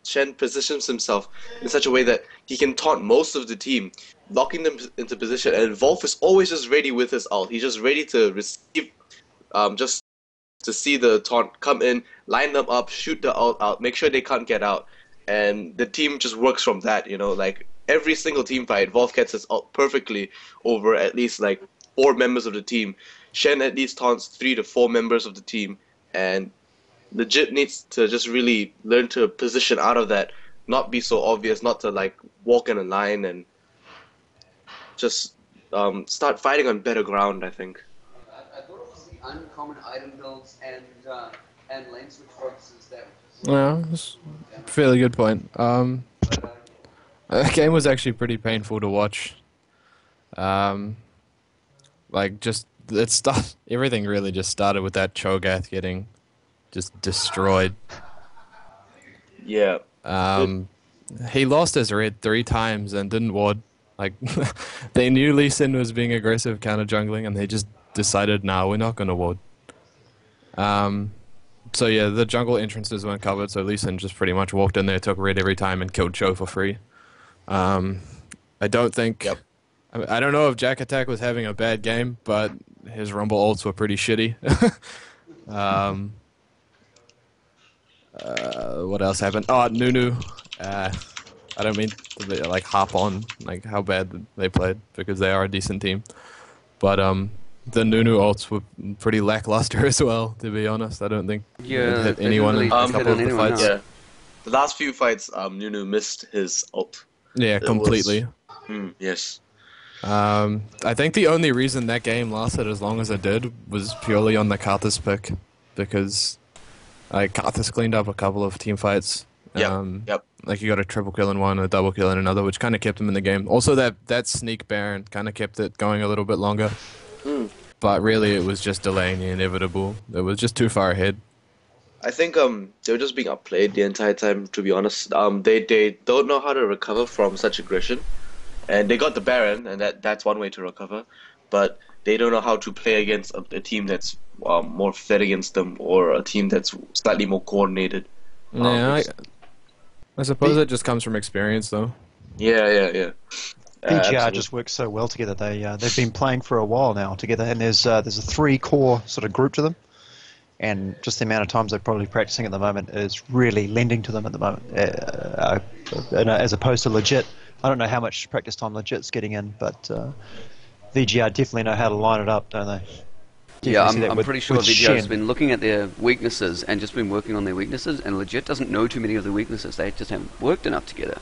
Shen positions himself in such a way that he can taunt most of the team, locking them into position. And Wolf is always just ready with his ult. He's just ready to receive, just to see the taunt come in, line them up, shoot the ult out, make sure they can't get out, and the team just works from that. Like every single team fight, Wolf gets his ult perfectly over at least like 4 members of the team. Shen at least taunts 3 to 4 members of the team, and legit needs to just really learn to position out of that, not be so obvious, not to like walk in a line, and just start fighting on better ground, I think. I thought it was the uncommon item builds and lane switch focuses that. Yeah, that's a fairly good point. The game was actually pretty painful to watch. Like everything really just started with that Cho'Gath getting just destroyed. Yeah. He lost his red 3 times and didn't ward. Like, they knew Lee Sin was being aggressive counter jungling, and they just decided, nah, we're not gonna ward. So yeah, the jungle entrances weren't covered, so Lee Sin just pretty much walked in there, took red every time, and killed Cho for free. I don't think... Yep. I don't know if Jack Attack was having a bad game, but his Rumble ults were pretty shitty. What else happened? Oh, Nunu. I don't mean to like harp on like how bad they played, because they are a decent team. But the Nunu ults were pretty lackluster as well, to be honest. I don't think it hit anyone in a couple of the fights. Yeah. The last few fights, Nunu missed his ult. Yeah, completely. Yes. I think the only reason that game lasted as long as it did was purely on the Karthus pick, because Karthus cleaned up a couple of team fights. Yep. Like, you got a triple kill in one, a double kill in another, which kind of kept him in the game. Also, that sneak Baron kind of kept it going a little bit longer. But really, it was just delaying the inevitable. It was just too far ahead. I think they were just being outplayed the entire time, to be honest. They don't know how to recover from such aggression. And they got the Baron, and that's one way to recover. But they don't know how to play against a team that's more fed against them, or a team that's slightly more coordinated. Yeah, I suppose it just comes from experience, though. Yeah. VGR just works so well together. They've been playing for a while now together, and there's a 3 core sort of group to them, and just the amount of times they're probably practicing at the moment is really lending to them at the moment, as opposed to legit. I don't know how much practice time legit's getting in, but VGR definitely know how to line it up, don't they? Yeah, I'm pretty sure VGR has been looking at their weaknesses and just been working on their weaknesses, and legit doesn't know too many of the weaknesses. They just haven't worked enough together.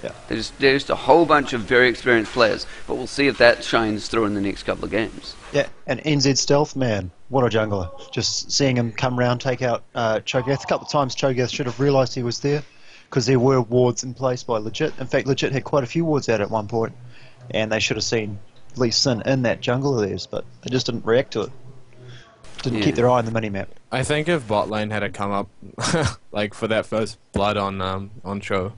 Yeah. They're just a whole bunch of very experienced players, but we'll see if that shines through in the next couple of games. Yeah, and NZ Stealth, man, what a jungler. Just seeing him come round, take out Cho'Gath. A couple of times Cho'Gath should have realised he was there, because there were wards in place by Legit. In fact, Legit had quite a few wards out at one point, and they should have seen Lee Sin in that jungle of theirs, but they just didn't react to it. Didn't keep their eye on the minimap. I think if bot lane had come up, like for that first blood on Cho,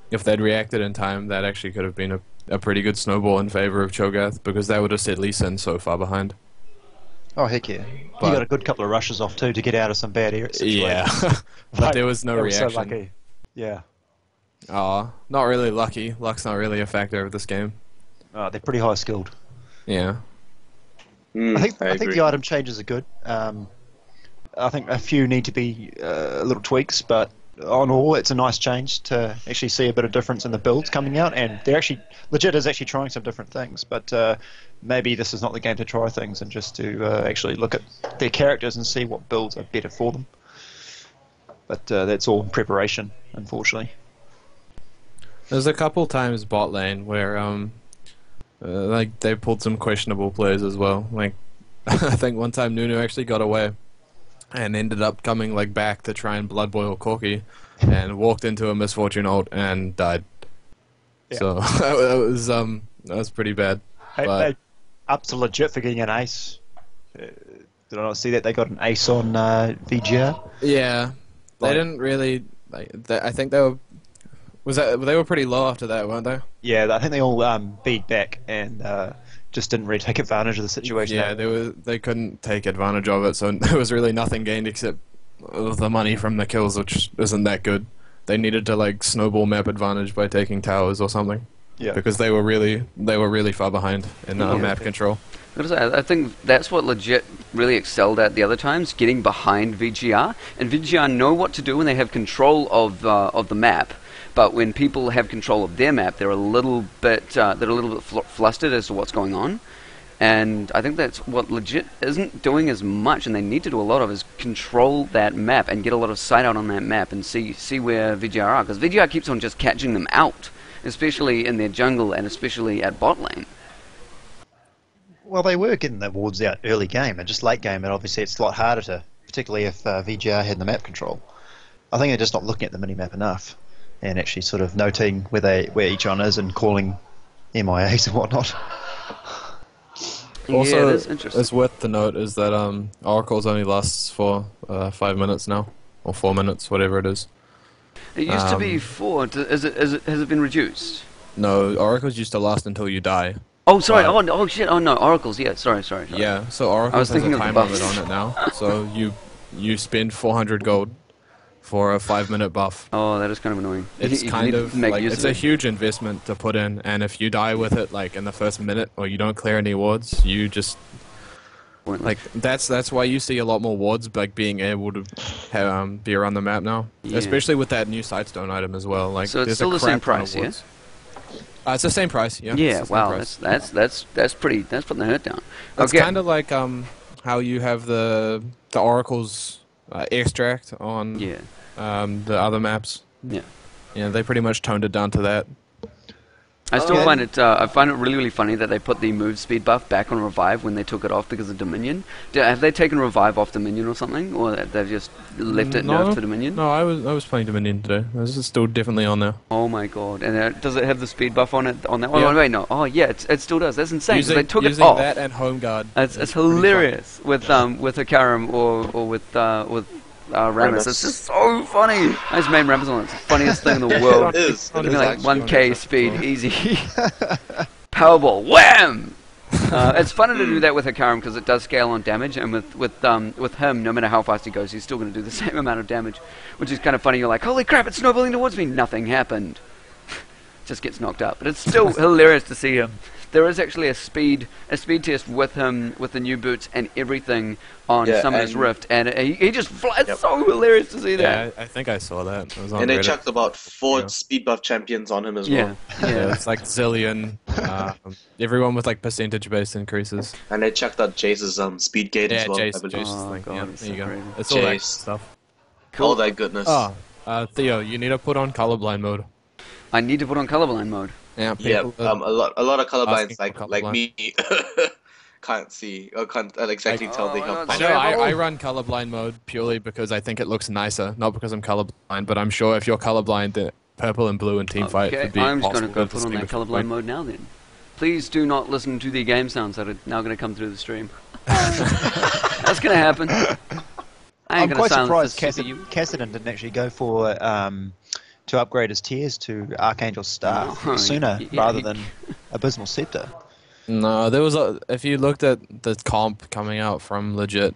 if they'd reacted in time, that actually could have been a pretty good snowball in favor of Cho'Gath, because they would have set Lee Sin so far behind. Oh, heck yeah. He got a good couple of rushes off too to get out of some bad air situations. Yeah, but there was no reaction. So lucky. Yeah. Oh, not really lucky. Luck's not really a factor of this game. Oh, they're pretty high skilled. Yeah. I think the item changes are good. I think a few need to be little tweaks, but on all, it's a nice change to actually see a bit of difference in the builds coming out, and they're actually legit is actually trying some different things. But maybe this is not the game to try things, and just to actually look at their characters and see what builds are better for them. But that's all in preparation, unfortunately. There's a couple times bot lane where like they pulled some questionable plays as well. Like I think one time Nunu actually got away and ended up coming like back to try and blood boil Corki, and walked into a misfortune ult and died. Yeah. So that was pretty bad. Hey, up to legit for getting an ace. Did I not see that they got an ace on VGR? Yeah, they didn't really. I think they were. They were pretty low after that, weren't they? Yeah, I think they all beat back and just didn't really take advantage of the situation. Yeah, they couldn't take advantage of it, so there was really nothing gained except the money from the kills, which isn't that good. they needed to like snowball map advantage by taking towers or something. Yeah. Because they were really far behind in map control. I think that's what Legit really excelled at the other times, getting behind VGR. And VGR know what to do when they have control of the map. But when people have control of their map, they're a little bit flustered as to what's going on. And I think that's what Legit isn't doing as much, and they need to do a lot of, is control that map and get a lot of sight out on that map and see where VGR are. Because VGR keeps on just catching them out, especially in their jungle and especially at bot lane. Well, they were getting the wards out early game, and just late game, and obviously it's a lot harder to, particularly if VGR had the map control. I think they're just not looking at the minimap enough, and actually sort of noting where each one is and calling MIAs and whatnot. Also, yeah, interesting. it's worth the note is that Oracle's only lasts for 5 minutes now, or 4 minutes, whatever it is. It used to be 4. Has it been reduced? No, Oracle's used to last until you die. Oh, sorry. Oh, shit. Oh, no. Oracle's. Yeah. Sorry. Yeah. So Oracle has a time limit on it now. So you spend 400 gold for a 5-minute buff. Oh, that is kind of annoying. It's kind of like it's a huge investment to put in, and if you die with it like in the first minute or you don't clear any wards, you just like that's why you see a lot more wards like being able to be around the map now, especially with that new Sightstone item as well. Like, so it's still the same price, yeah. It's the same price, yeah. Yeah, wow, that's putting the hurt down. It's kind of like how you have the Oracle's extract on the other maps. Yeah. Yeah, they pretty much toned it down to that. I still find it really, really funny that they put the move speed buff back on Revive when they took it off because of Dominion. Have they taken Revive off Dominion or something, or they've just left it nerfed for Dominion? No, I was playing Dominion today. This is still definitely on there. Oh my god! And does it have the speed buff on it? On that one? Yeah. Oh wait, no. Oh yeah, it still does. That's insane. They took it off. Using that and Home Guard. It's hilarious with Hikarum or with Rammus. It's just so funny. I just made Rammus on it. It's the funniest thing in the world. It is. It is like 1k speed, easy. Powerball, wham! It's funny to do that with Hikarum because it does scale on damage, and with him, no matter how fast he goes, he's still going to do the same amount of damage, which is kind of funny. You're like, holy crap, it's snowballing towards me. Nothing happened. Just gets knocked up, but it's still hilarious to see him. There is actually a speed test with him, with the new boots and everything on Summoner's Rift, and he just flies. It's so hilarious to see that. Yeah, I think I saw that. It was on and Reddit. They chucked about 4 speed buff champions on him as well. Yeah, it's like Zillion, everyone with like percentage-based increases. And they checked out Jace's speed gate as well. Jace's thing. God, there you go. Crazy. It's all that stuff. Cool. All that goodness. Oh, Theo, you need to put on colorblind mode. I need to put on colorblind mode. Yeah, a lot of colorblind like me can't see or can't exactly tell the help. I know I run colorblind mode purely because I think it looks nicer, not because I'm colorblind. But I'm sure if you're colorblind, the purple and blue in teamfight would be I'm just going to go put on that colorblind mode now. Then, please do not listen to the game sounds that are now going to come through the stream. That's going to happen. I'm quite surprised Cassidon didn't actually go for to upgrade his tiers to Archangel Star sooner rather than Abysmal Scepter. No, there was if you looked at the comp coming out from Legit,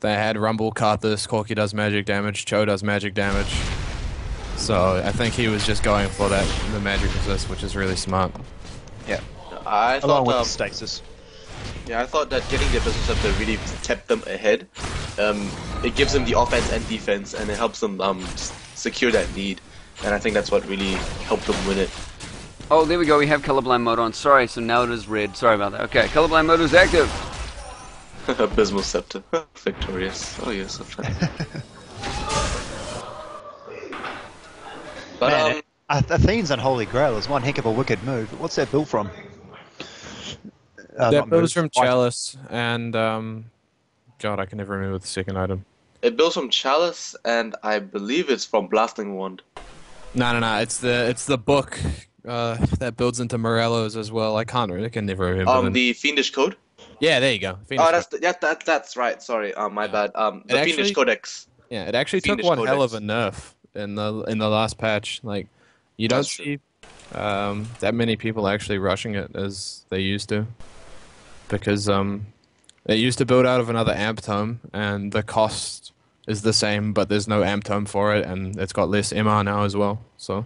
they had Rumble, Karthus, Corki does magic damage, Cho does magic damage. So I think he was just going for the magic resist, which is really smart. Yeah. I thought, along with the stasis. Yeah, I thought that getting the Abysmal Scepter really kept them ahead. It gives them the offense and defense, and it helps them secure that lead. And I think that's what really helped them win it. Oh, there we go. We have colorblind mode on. Sorry, so now it is red. Sorry about that. Okay, colorblind mode is active. Abysmal Scepter. Victorious. Oh, yes, so fun. But, man, Athene's Unholy Grail is one heck of a wicked move. What's that built from? That builds from Chalice and, God, I can never remember the second item. It builds from Chalice, and I believe it's from Blasting Wand. No. It's the book that builds into Morello's as well. I can never remember. The Fiendish Code. Yeah, there you go. That's right. Sorry, my bad. The Fiendish Codex. Yeah, it actually took one hell of a nerf in the last patch. Like, you don't see that many people actually rushing it as they used to, because it used to build out of another amp tome, and the cost is the same, but there's no amp tone for it, and it's got less MR now as well. So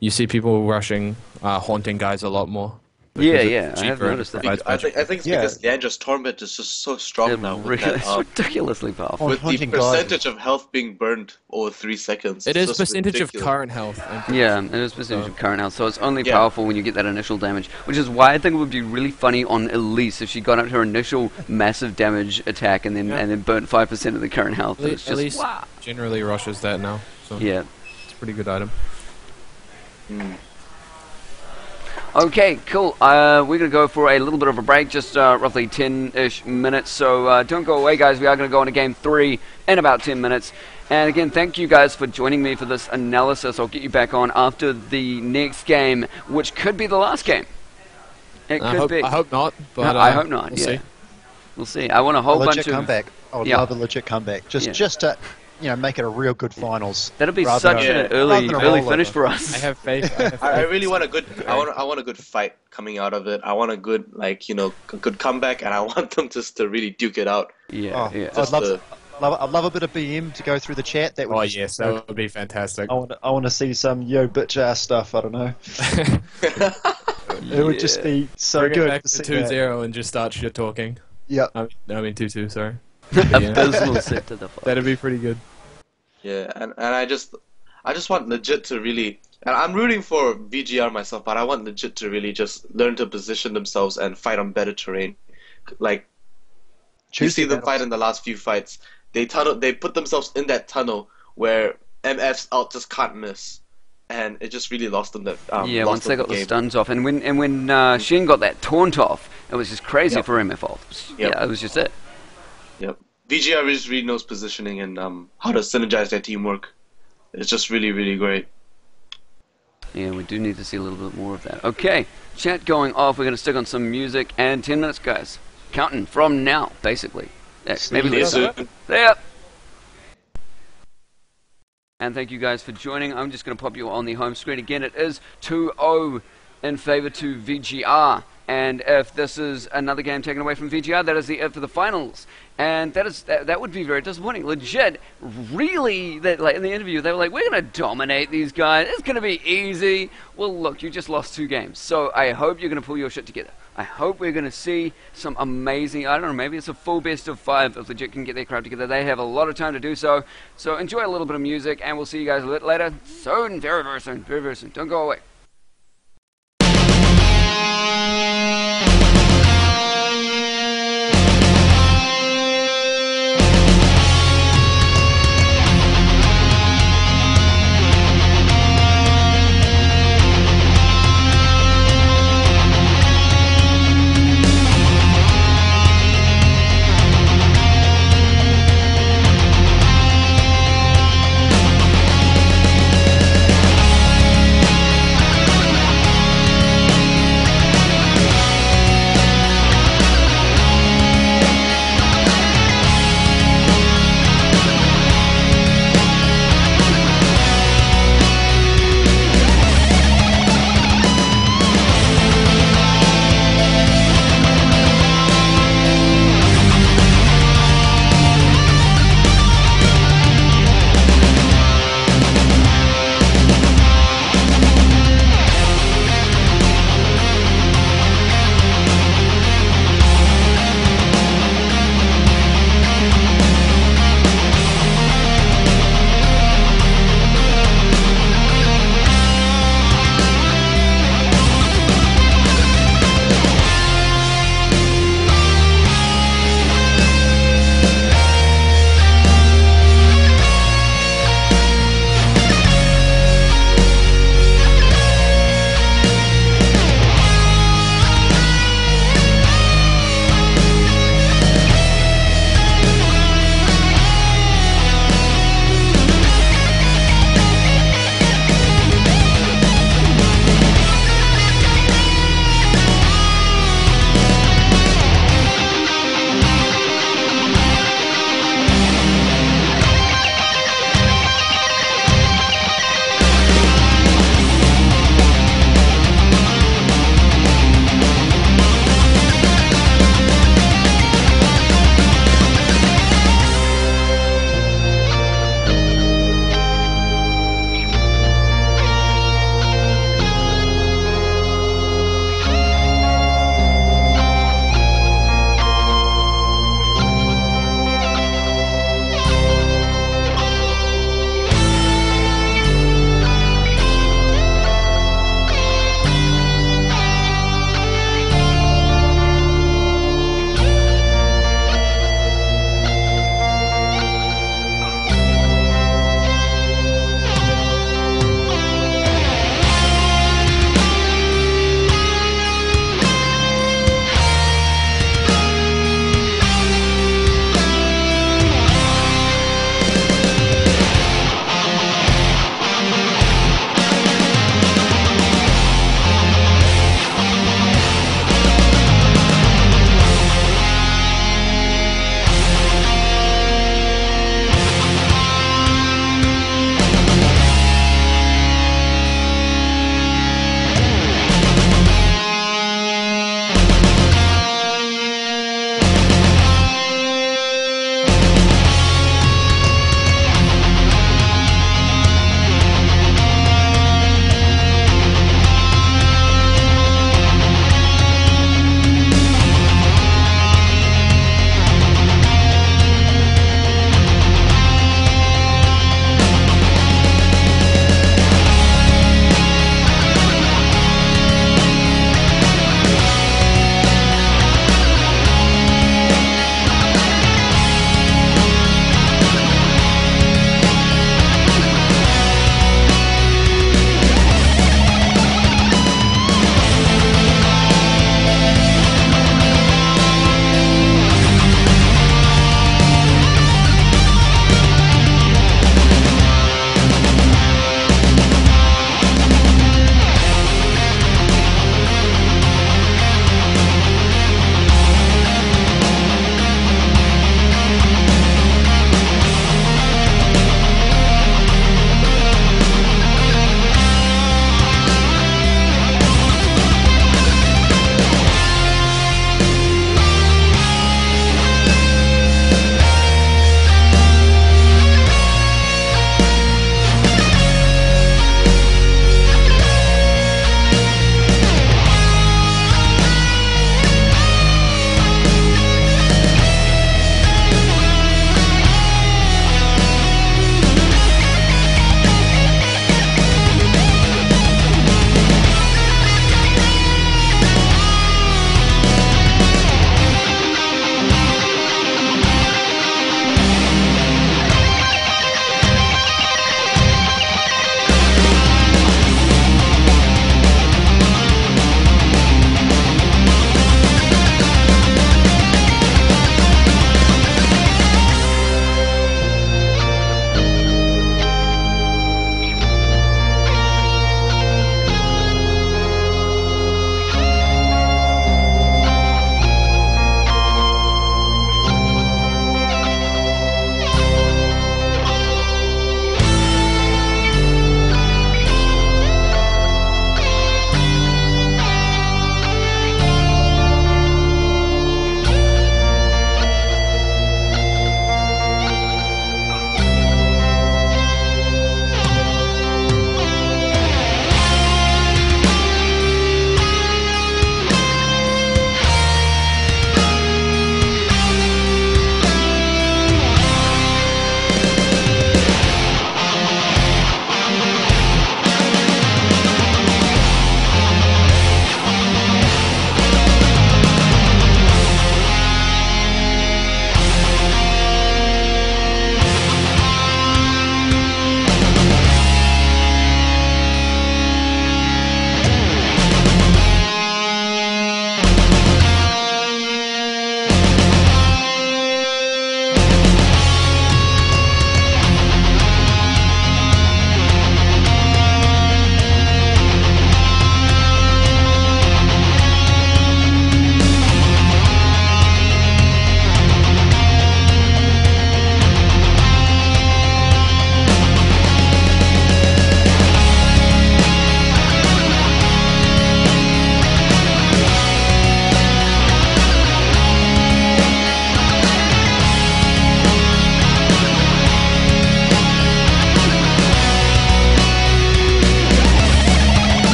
you see people rushing, haunting guys a lot more. Yeah, because yeah, it's I have cheaper and noticed that. provides I think it's Yeah. because Yandra's Torment is just so strong now. With Really, that, it's ridiculously powerful. with the Haunting guys. percentage of health being burned over 3 seconds. It it's is just percentage ridiculous. of current health. Yeah, it is percentage of current health, so it's only Yeah. powerful when you get that initial damage, which is why I think it would be really funny on Elise if she got up her initial massive damage attack and then burnt 5% of the current health. And it's At just least wow. generally rushes that now. So Yeah. it's a pretty good item. Okay, cool. We're going to go for a little bit of a break, just roughly 10-ish minutes. So don't go away, guys. We are going to go into Game 3 in about 10 minutes. And again, thank you guys for joining me for this analysis. I'll get you back on after the next game, which could be the last game. It could be. I hope not. But I hope not. We'll yeah. see. We'll see. I want a whole A bunch legit of comeback. I would Yeah. love a legit comeback. Just to make it a real good finals. That'll be rather such than an rather early than a early rollover. finish for I us. have faith. I really want a good. I want a good fight coming out of it. I want a good, a good comeback, and I want them just to really duke it out. Yeah, Oh, yeah. Just I'd love a bit of BM to go through the chat. That would Oh just- yes, that would be fantastic. I want to see some yo bitch ass stuff. I don't know. It would just be so Bring it good back to to see that. 2-0 and just start shit talking. Yeah. I mean 2-2. Sorry. Yeah, Abysmal set to the fuck. that'd be pretty good. Yeah, and I just want legit to really, and I'm rooting for VGR myself, but I want legit to really just learn to position themselves and fight on better terrain. Like you see them fight in the last few fights. They put themselves in that tunnel where MF's out just can't miss, and it just really lost them that. Yeah, lost once they them got the game. stuns off, and when Shin got that taunt off, it was just crazy Yep. for MFL. Yep. Yeah, it was just it. Yep. VGR just really knows positioning and how to synergize their teamwork. It's just really, really great. Yeah, we do need to see a little bit more of that. Okay, chat going off. We're going to stick on some music, and 10 minutes, guys. Counting from now, basically. Yeah, maybe See you less. soon. See ya. And thank you guys for joining. I'm just going to pop you on the home screen again. It is 2-0 in favor to VGR. And if this is another game taken away from VGR, that is the it for the finals. And that would be very disappointing. Legit, really, like in the interview, they were like, we're going to dominate these guys. It's going to be easy. Well, look, you just lost 2 games. So I hope you're going to pull your shit together. I hope we're going to see some amazing, I don't know, maybe it's a full best of 5 if Legit can get their crowd together. They have a lot of time to do so. So enjoy a little bit of music, and we'll see you guys a little later. Soon, very, very soon. Very, very soon. Don't go away.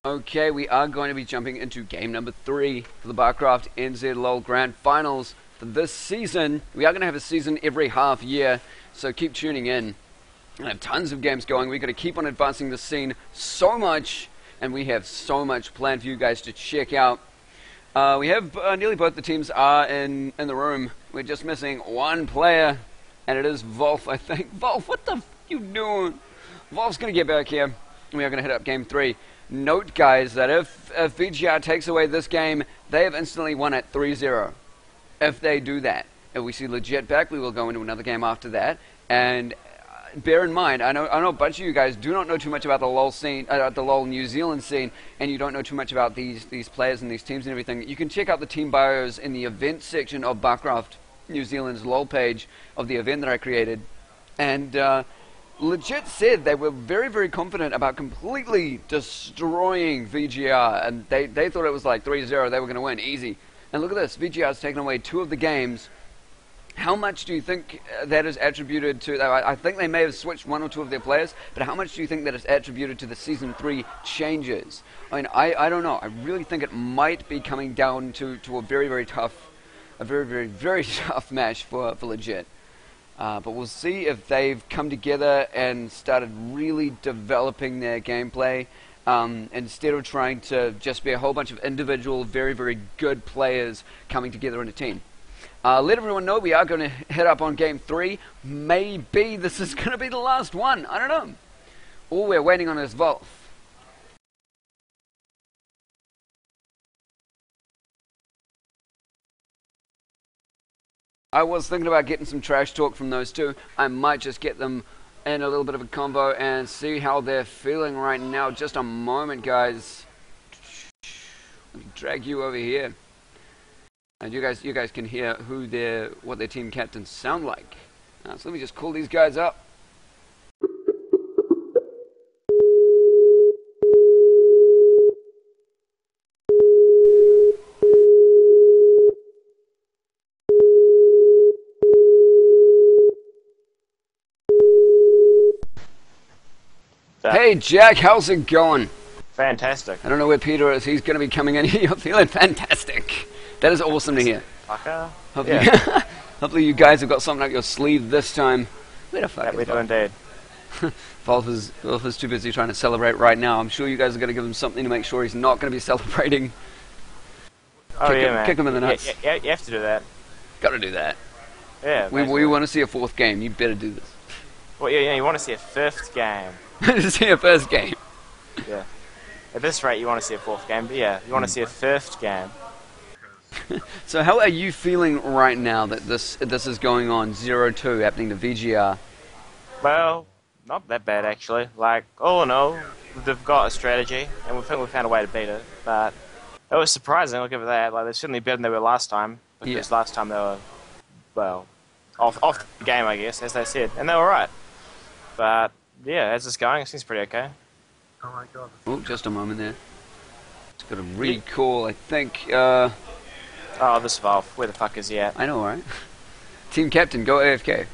Okay, we are going to be jumping into game number 3 for the BarCraftNZ LOL Grand Finals for this season. We are going to have a season every half year, so keep tuning in. I have tons of games going. We're going to keep on advancing the scene so much, and we have so much planned for you guys to check out. We have nearly both the teams are in the room. We're just missing one player, and it is Wolf, I think. Wolf, what the f you doing? Wolf's going to get back here, and we are going to hit up game 3. Note, guys, that if VGR takes away this game, they have instantly won at 3-0. If they do that, if we see Legit back, we will go into another game after that. And bear in mind, I know a bunch of you guys do not know too much about the LoL scene, the LoL New Zealand scene, and you don't know too much about these players and these teams and everything. You can check out the team bios in the event section of BarCraft New Zealand's LoL page of the event that I created, and Legit said they were very, very confident about completely destroying VGR, and they thought it was like 3-0, they were going to win, easy. And look at this, VGR's taken away 2 of the games. How much do you think that is attributed to, I think they may have switched 1 or 2 of their players, but how much do you think that is attributed to the Season 3 changes? I mean, I don't know, I really think it might be coming down to a very, very tough, very tough match for Legit. But we'll see if they've come together and started really developing their gameplay instead of trying to just be a whole bunch of individual, very, very good players coming together in a team. Let everyone know we are going to head up on game 3. Maybe this is going to be the last one. I don't know. All we're waiting on is Wolf. I was thinking about getting some trash talk from those two. I might just get them in a little bit of a combo and see how they're feeling right now. Just a moment, guys. Let me drag you over here. And you guys can hear what their team captains sound like. So let me just call these guys up. Hey Jack, how's it going? Fantastic. I don't know where Peter is. He's going to be coming in here. You're feeling fantastic. That is awesome to hear. Fucker. Hopefully, Yeah. hopefully you guys have got something up your sleeve this time. Where the fuck That is we do Wolf? indeed. Wolf is too busy trying to celebrate right now. I'm sure you guys are going to give him something to make sure he's not going to be celebrating. Oh Kick yeah, him- man. kick him in the nuts. Yeah, you have to do that. Got to do that. Yeah. We want to see a 4th game. You better do this. Well, yeah, you want to see a 5th game. To see a 1st game. Yeah. At this rate, you want to see a 4th game, but yeah, you want to see a 5th game. So how are you feeling right now that this is going on 0-2 happening to VGR? Well, not that bad actually. Like, all in all, they've got a strategy, and we think we found a way to beat it. But it was surprising. I'll give it that. Like, they're certainly better than they were last time, because last time they were, well, off the game, I guess, as they said, and they were right. But yeah, as it's going, it seems pretty okay. Oh my god. Oh, just a moment there. Just got a recall, I think. Oh, this Valve. Where the fuck is he at? I know, right? Team captain, go AFK.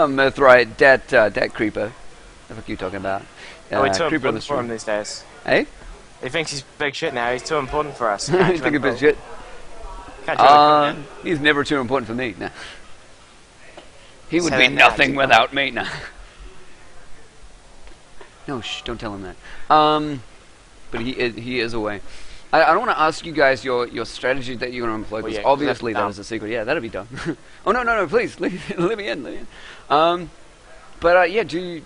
Myth, right? Dat creeper. The fuck are you talking about? Are we too creeper on the important for him stream. these days? Hey? He thinks he's big shit now. He's too important for us. You think of his shit? Can't you let him He's never too important for me. Nah. He would Say be that now, nothing dude. without me. Nah. No, shh, don't tell him that. But he is away. I don't want to ask you guys your strategy that you're going to employ, Well, because yeah, 'cause obviously that's that is a secret. Yeah, that'd be dumb. Oh, no, please, let me in. But yeah,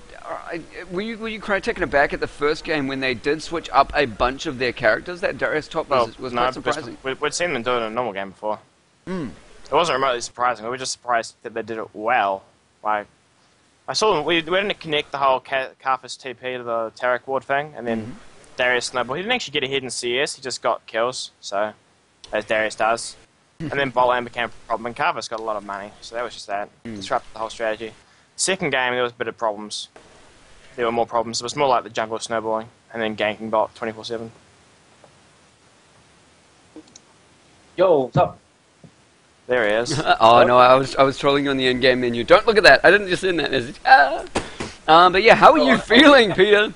were you quite taken aback at the first game when they did switch up a bunch of their characters? That Darius top was no, quite because surprising. we'd seen them do it in a normal game before. Mm. It wasn't remotely surprising. We were just surprised that they did it well. Like, I saw them. We didn't connect the whole Karthus TP to the Tarek ward thing, and then Darius snowball. He didn't actually get ahead in CS. He just got kills. So, as Darius does. And then Bolan became a problem, and Karthus got a lot of money. So that was just that. Disrupted the whole strategy. Second game, there was a bit of problems. There were more problems. It was more like the jungle snowballing, and then ganking bot 24/7. Yo, what's up? There he is. Oh no, I was trolling you on the in-game menu. Don't look at that. I didn't just send that message. But yeah, how are you feeling, Peter?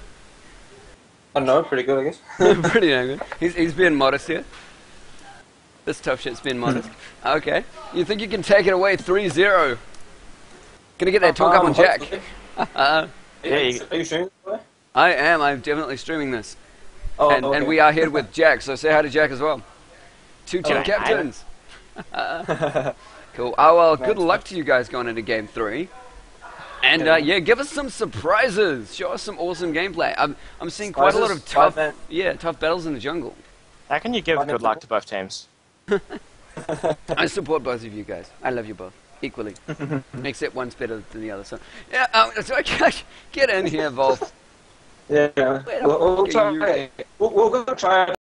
I don't know, pretty good, I guess. Pretty damn good. He's being modest here. This tough shit's being modest. Okay. You think you can take it away 3-0? Gonna get that talk up on Jack. Yeah, Are you streaming? I am. I'm definitely streaming this. Oh, And, okay. and we are here with Jack, so say hi to Jack as well. Two team Oh, captains. Cool. Oh, well, good luck to you guys going into Game 3. And, yeah, give us some surprises. Show us some awesome gameplay. I'm seeing quite a lot of tough battles in the jungle. How can you give good luck to both teams? I support both of you guys. I love you both equally. Except one's better than the other. So, yeah, so get in here, Volf. Yeah, we'll Where the fuck are try. We'll go try